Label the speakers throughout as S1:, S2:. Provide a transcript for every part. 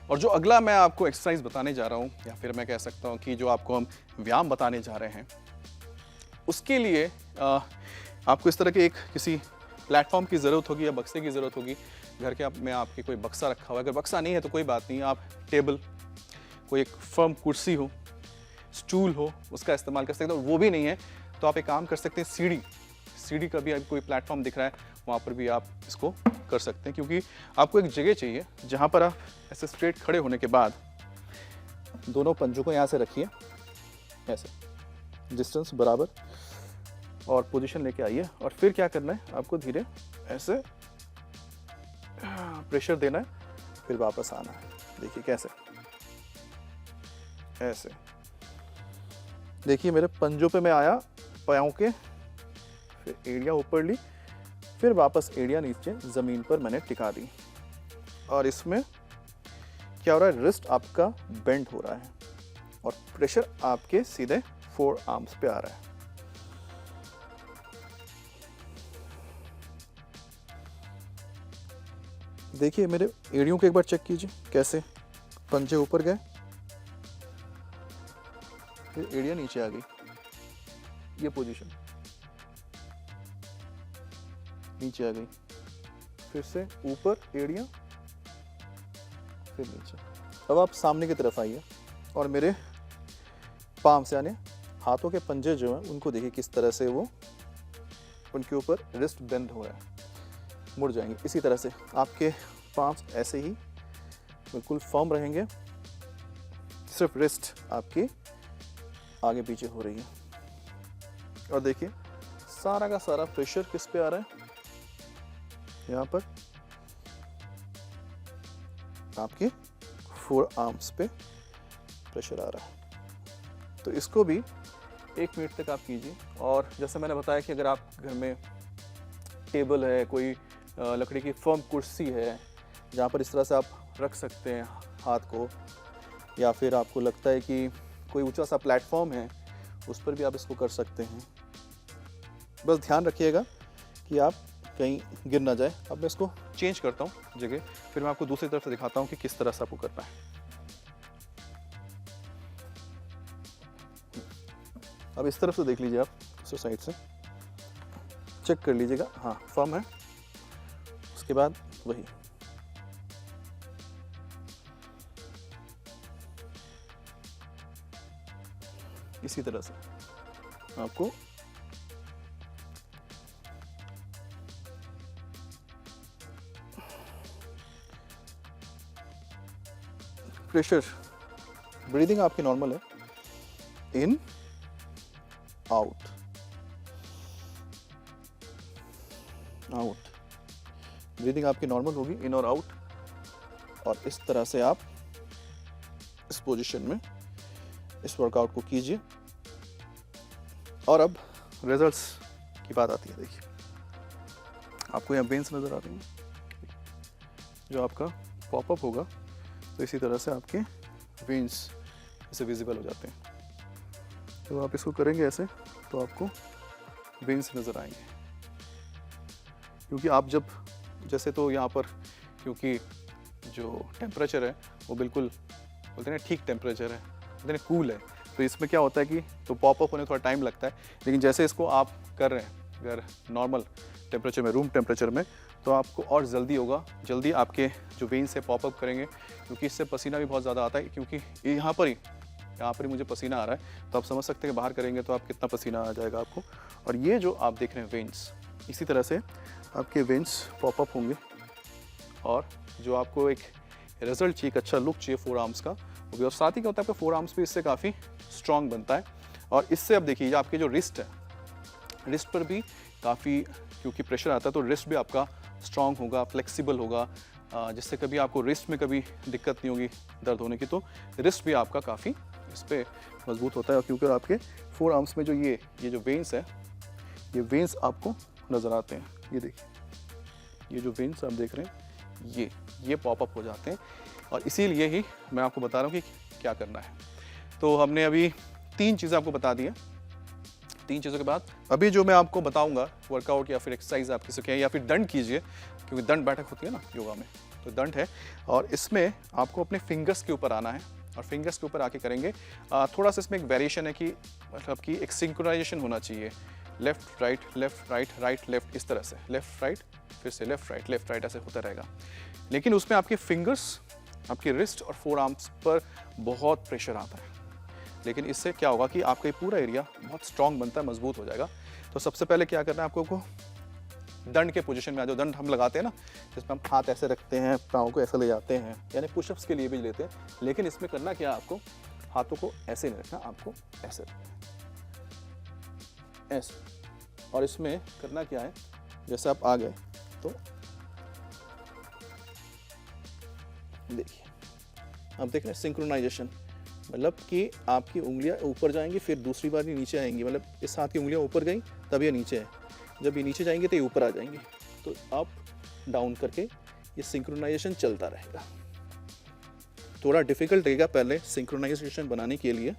S1: और जो अगला मैं आपको एक्सरसाइज बताने जा रहा हूँ, या फिर मैं कह सकता हूँ कि जो आपको हम व्यायाम बताने जा रहे हैं, उसके लिए आपको इस तरह के किसी प्लेटफॉर्म की ज़रूरत होगी या बक्से की ज़रूरत होगी। घर के में आपके कोई बक्सा रखा हुआ है, अगर बक्सा नहीं है तो कोई बात नहीं, आप टेबल, कोई एक फर्म कुर्सी हो, स्टूल हो, उसका इस्तेमाल कर सकते हो। वो भी नहीं है तो आप एक काम कर सकते हैं, सीढ़ी का भी कोई प्लेटफॉर्म दिख रहा है, वहाँ पर भी आप इसको कर सकते हैं, क्योंकि आपको एक जगह चाहिए जहाँ पर आप ऐसे स्ट्रेट खड़े होने के बाद दोनों पंजों को यहाँ से रखिए, ऐसे डिस्टेंस बराबर, और पोजीशन लेके आइए। और फिर क्या करना है, आपको धीरे ऐसे प्रेशर देना है, फिर वापस आना है। देखिए कैसे, ऐसे देखिए मेरे पंजों पे मैं आया, पाँव के, फिर एड़ियाँ ऊपर ली, फिर वापस एड़ियाँ नीचे ज़मीन पर मैंने टिका दी। और इसमें क्या हो रहा है, रिस्ट आपका बेंड हो रहा है और प्रेशर आपके सीधे फोर आर्म्स पे आ रहा है। देखिए मेरे एड़ियों को एक बार चेक कीजिए, कैसे पंजे ऊपर गए, फिर एड़ियाँ नीचे आ गई, ये पोजीशन नीचे आ गई, फिर से ऊपर एड़ियाँ, फिर नीचे। अब आप सामने की तरफ आइए और मेरे पाम से, यानी हाथों के पंजे जो हैं उनको देखिए किस तरह से वो, उनके ऊपर रिस्ट बेंड हो रहा है, मुड़ जाएंगे। इसी तरह से आपके पाम्स ऐसे ही बिल्कुल फर्म रहेंगे, सिर्फ रिस्ट आपकी आगे पीछे हो रही है। और देखिए सारा का सारा प्रेशर किस पे आ रहा है, यहाँ पर आपके फोर आर्म्स पे प्रेशर आ रहा है। तो इसको भी 1 मिनट तक आप कीजिए। और जैसे मैंने बताया कि अगर आप घर में टेबल है, कोई लकड़ी की फर्म कुर्सी है जहाँ पर इस तरह से आप रख सकते हैं हाथ को, या फिर आपको लगता है कि कोई ऊंचा सा प्लेटफॉर्म है, उस पर भी आप इसको कर सकते हैं। बस ध्यान रखिएगा कि आप कहीं गिर ना जाए। अब मैं इसको चेंज करता हूँ जगह, फिर मैं आपको दूसरी तरफ से दिखाता हूँ कि किस तरह से आपको करना है। अब इस तरफ से देख लीजिए, आप इस साइड से चेक कर लीजिएगा, हाँ फर्म है। उसके बाद वही इसी तरह से आपको प्रेशर, ब्रीदिंग आपकी नॉर्मल है, इन आउट आउट, ब्रीदिंग आपकी नॉर्मल होगी, इन और आउट। और इस तरह से आप इस पोजीशन में इस वर्कआउट को कीजिए। और अब रिजल्ट्स की बात आती है। देखिए आपको यहाँ वेन्स नज़र आ रही हैं, जो आपका पॉपअप होगा तो इसी तरह से आपके वेन्स ऐसे विजिबल हो जाते हैं। जब आप इसको करेंगे ऐसे तो आपको वेन्स नज़र आएंगे, क्योंकि आप जब जैसे, तो यहाँ पर क्योंकि जो टेम्परेचर है वो बिल्कुल बोलते हैं ठीक टेम्परेचर है, बोलते हैं कूल है, तो इसमें क्या होता है कि तो पॉपअप होने थोड़ा टाइम लगता है। लेकिन जैसे इसको आप कर रहे हैं अगर नॉर्मल टेम्परेचर में, रूम टेम्परेचर में, तो आपको और जल्दी होगा, जल्दी आपके जो वेन्स से पॉपअप करेंगे, क्योंकि इससे पसीना भी बहुत ज़्यादा आता है। क्योंकि यहाँ पर ही मुझे पसीना आ रहा है, तो आप समझ सकते हैं कि बाहर करेंगे तो आप कितना पसीना आ जाएगा आपको। और ये जो आप देख रहे हैं वेन्स, इसी तरह से आपके वेन्स पॉपअप होंगे, और जो आपको एक रिजल्ट चाहिए, एक अच्छा लुक चाहिए फोर आर्म्स का, वो भी। और साथ ही क्या होता है, आपका फोर आर्म्स भी इससे काफ़ी स्ट्रॉन्ग बनता है। और इससे अब देखिए आपके जो रिस्ट है, रिस्ट पर भी काफ़ी क्योंकि प्रेशर आता है, तो रिस्ट भी आपका स्ट्रॉन्ग होगा, फ्लेक्सिबल होगा, जिससे कभी आपको रिस्ट में कभी दिक्कत नहीं होगी दर्द होने की। तो रिस्ट भी आपका काफ़ी इस पर मजबूत होता है, क्योंकि आपके फोर आर्म्स में जो ये जो वेन्स है, ये वेन्स आपको नज़र आते हैं। ये देखिए, ये जो वेन्स आप देख रहे हैं, ये पॉपअप हो जाते हैं। और इसीलिए ही मैं आपको बता रहा हूँ कि क्या करना है। तो हमने अभी 3 चीज़ें आपको बता दी हैं। 3 चीज़ों के बाद अभी जो मैं आपको बताऊंगा वर्कआउट या फिर एक्सरसाइज आप किसी के, या फिर दंड कीजिए, क्योंकि दंड बैठक होती है ना योगा में, तो दंड है, और इसमें आपको अपने फिंगर्स के ऊपर आना है, और फिंगर्स के ऊपर आके करेंगे। थोड़ा सा इसमें एक वेरिएशन है कि मतलब कि एक सिंक्रोनाइजेशन होना चाहिए, left right left right right left, इस तरह से लेफ्ट राइट फिर से लेफ्ट राइट ऐसे होता रहेगा। लेकिन उसमें आपके फिंगर्स, आपकी रिस्ट और फोर आर्म्स पर बहुत प्रेशर आता है। लेकिन इससे क्या होगा कि आपका ये पूरा एरिया बहुत स्ट्रांग बनता है, मजबूत हो जाएगा। तो सबसे पहले क्या करना है आपको को दंड के पोजीशन में आ जाओ। दंड हम लगाते हैं ना, जिसमें हम हाथ ऐसे रखते हैं, पाँव को ऐसे ले जाते हैं, यानी पुशअप्स के लिए भी लेते हैं। लेकिन इसमें करना क्या है, आपको हाथों को ऐसे नहीं रखना, आपको ऐसे रखना है, ऐसे। और इसमें करना क्या है, जैसे आप आ गए तो देखिए, आप देख रहे हैं सिंक्रोनाइजेशन, मतलब कि आपकी उंगलियां ऊपर जाएंगी, फिर दूसरी बार ये नीचे आएंगी। मतलब इस हाथ की उंगलियां ऊपर गई तब ये नीचे है, जब ये नीचे जाएंगे तो ये ऊपर आ जाएंगे। तो अप डाउन करके ये सिंक्रोनाइजेशन चलता रहेगा। थोड़ा डिफिकल्ट रहेगा पहले सिंक्रोनाइजेशन बनाने के लिए।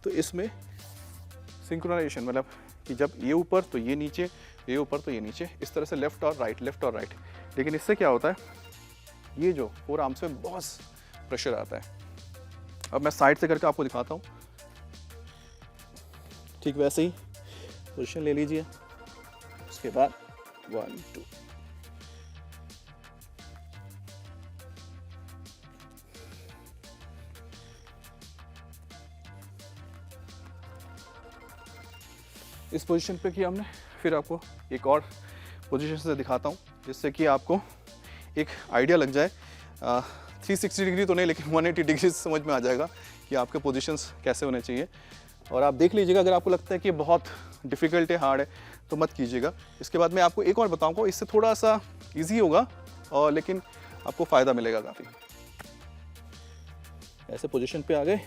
S1: तो इसमें सिंक्रोनाइजेशन मतलब कि जब ये ऊपर तो ये नीचे, ये ऊपर तो ये नीचे, इस तरह से लेफ्ट और राइट, लेफ्ट और राइट। लेकिन इससे क्या होता है, ये जो फोर आर्म्स में बहुत प्रेशर आता है। अब मैं साइड से करके आपको दिखाता हूँ। ठीक वैसे ही पोजीशन ले लीजिए, उसके बाद 1 2 इस पोजीशन पे किया हमने। फिर आपको एक और पोजीशन से दिखाता हूँ, जिससे कि आपको एक आइडिया लग जाए। 360 डिग्री तो नहीं, लेकिन 180 डिग्री समझ में आ जाएगा कि आपके पोजीशंस कैसे होने चाहिए। और आप देख लीजिएगा, अगर आपको लगता है कि बहुत डिफ़िकल्ट है, हार्ड है, तो मत कीजिएगा। इसके बाद मैं आपको एक और बताऊँगा, इससे थोड़ा सा ईजी होगा और लेकिन आपको फ़ायदा मिलेगा काफ़ी। ऐसे पोजीशन पे आ गए,